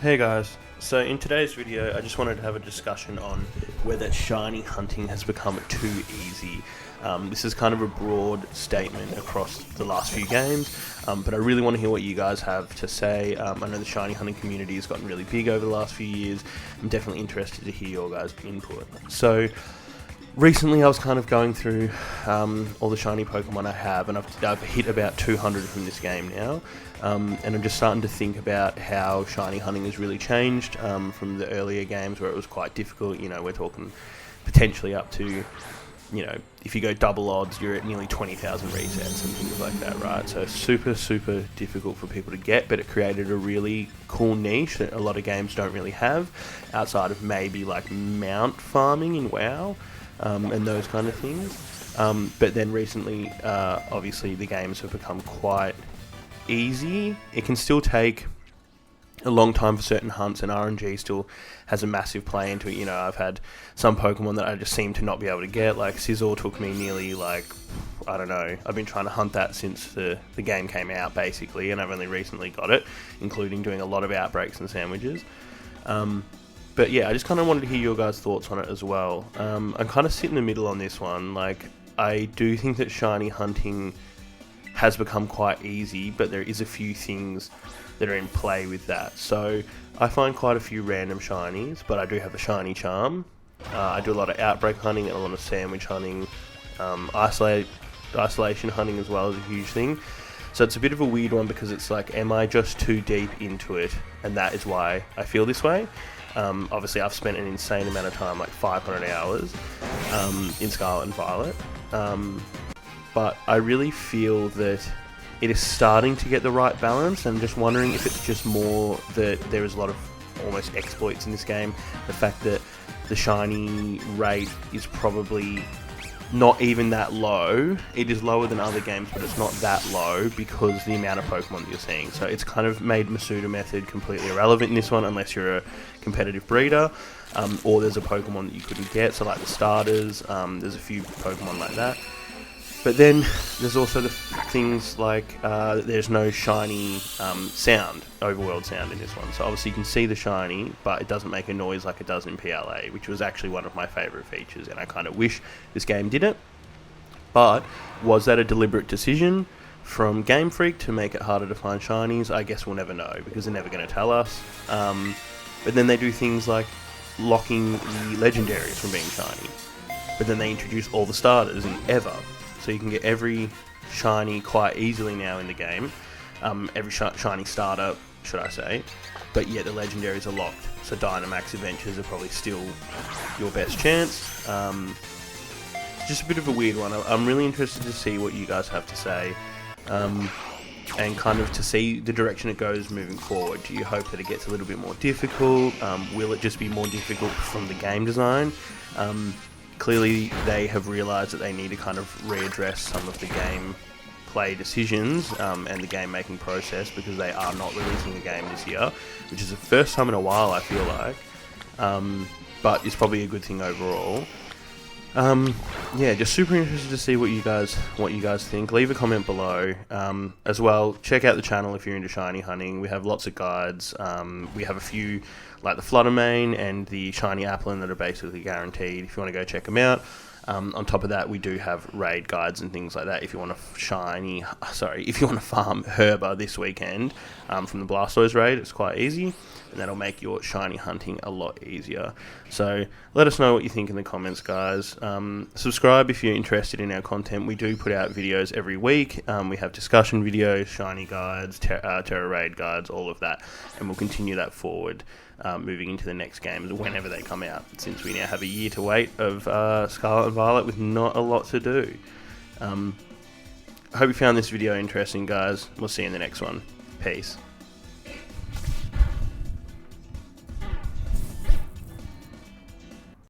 Hey guys, so in today's video I just wanted to have a discussion on whether shiny hunting has become too easy. This is kind of a broad statement across the last few games, but I really want to hear what you guys have to say. I know the shiny hunting community has gotten really big over the last few years. I'm definitely interested to hear your guys' input. So recently I was kind of going through all the shiny Pokemon I have, and I've hit about 200 from this game now, and I'm just starting to think about how shiny hunting has really changed from the earlier games where it was quite difficult. You know, we're talking potentially up to, you know, if you go double odds, you're at nearly 20,000 resets and things like that, right? So super difficult for people to get, but it created a really cool niche that a lot of games don't really have, outside of maybe like mount farming in WoW. And those kind of things, but then recently obviously the games have become quite easy. It can still take a long time for certain hunts, and RNG still has a massive play into it. You know, I've had some Pokemon that I just seem to not be able to get, like Sizzle took me nearly, like, I don't know, I've been trying to hunt that since the game came out basically, and I've only recently got it, including doing a lot of outbreaks and sandwiches. But yeah, I just kind of wanted to hear your guys' thoughts on it as well. I'm kind of sit in the middle on this one. Like, I do think that shiny hunting has become quite easy, but there is a few things that are in play with that. So I find quite a few random shinies, but I do have a shiny charm. I do a lot of outbreak hunting and a lot of sandwich hunting. Isolation hunting as well is a huge thing. So it's a bit of a weird one, because it's like, am I just too deep into it, and that is why I feel this way? Obviously I've spent an insane amount of time, like 500 hours in Scarlet and Violet, but I really feel that it is starting to get the right balance, and I'm just wondering if it's just more that there is a lot of almost exploits in this game. The fact that the shiny rate is probably not even that low. It is lower than other games, but it's not that low because the amount of Pokemon that you're seeing. So it's kind of made Masuda method completely irrelevant in this one, unless you're a competitive breeder, or there's a Pokemon that you couldn't get. So like the starters, there's a few Pokemon like that. But then there's also the things like there's no shiny sound, overworld sound in this one. So obviously you can see the shiny, but it doesn't make a noise like it does in PLA, which was actually one of my favourite features, and I kind of wish this game did it. But was that a deliberate decision from Game Freak to make it harder to find shinies? I guess we'll never know, because they're never going to tell us. But then they do things like locking the legendaries from being shiny. But then they introduce all the starters in Ever. So you can get every shiny quite easily now in the game. Every shiny starter, should I say. But yet the legendaries are locked. So Dynamax Adventures are probably still your best chance. Just a bit of a weird one. I'm really interested to see what you guys have to say. And kind of to see the direction it goes moving forward. Do you hope that it gets a little bit more difficult? Will it just be more difficult from the game design? Clearly they have realised that they need to kind of readdress some of the game play decisions and the game making process, because they are not releasing a game this year, which is the first time in a while, I feel like, but it's probably a good thing overall. Yeah, just super interested to see what you guys think. Leave a comment below. As well, check out the channel if you're into shiny hunting. We have lots of guides. We have a few, like the Fluttermane and the shiny Applin, that are basically guaranteed, if you want to go check them out. On top of that, we do have raid guides and things like that if you want to if you want to farm Herba this weekend from the Blastoise raid. It's quite easy, and that'll make your shiny hunting a lot easier. So let us know what you think in the comments, guys. Subscribe if you're interested in our content. We do put out videos every week. We have discussion videos, shiny guides, Terra raid guides, all of that, and we'll continue that forward moving into the next games whenever they come out, since we now have a year to wait of Scarlet and Violet with not a lot to do. I hope you found this video interesting, guys. We'll see you in the next one. Peace.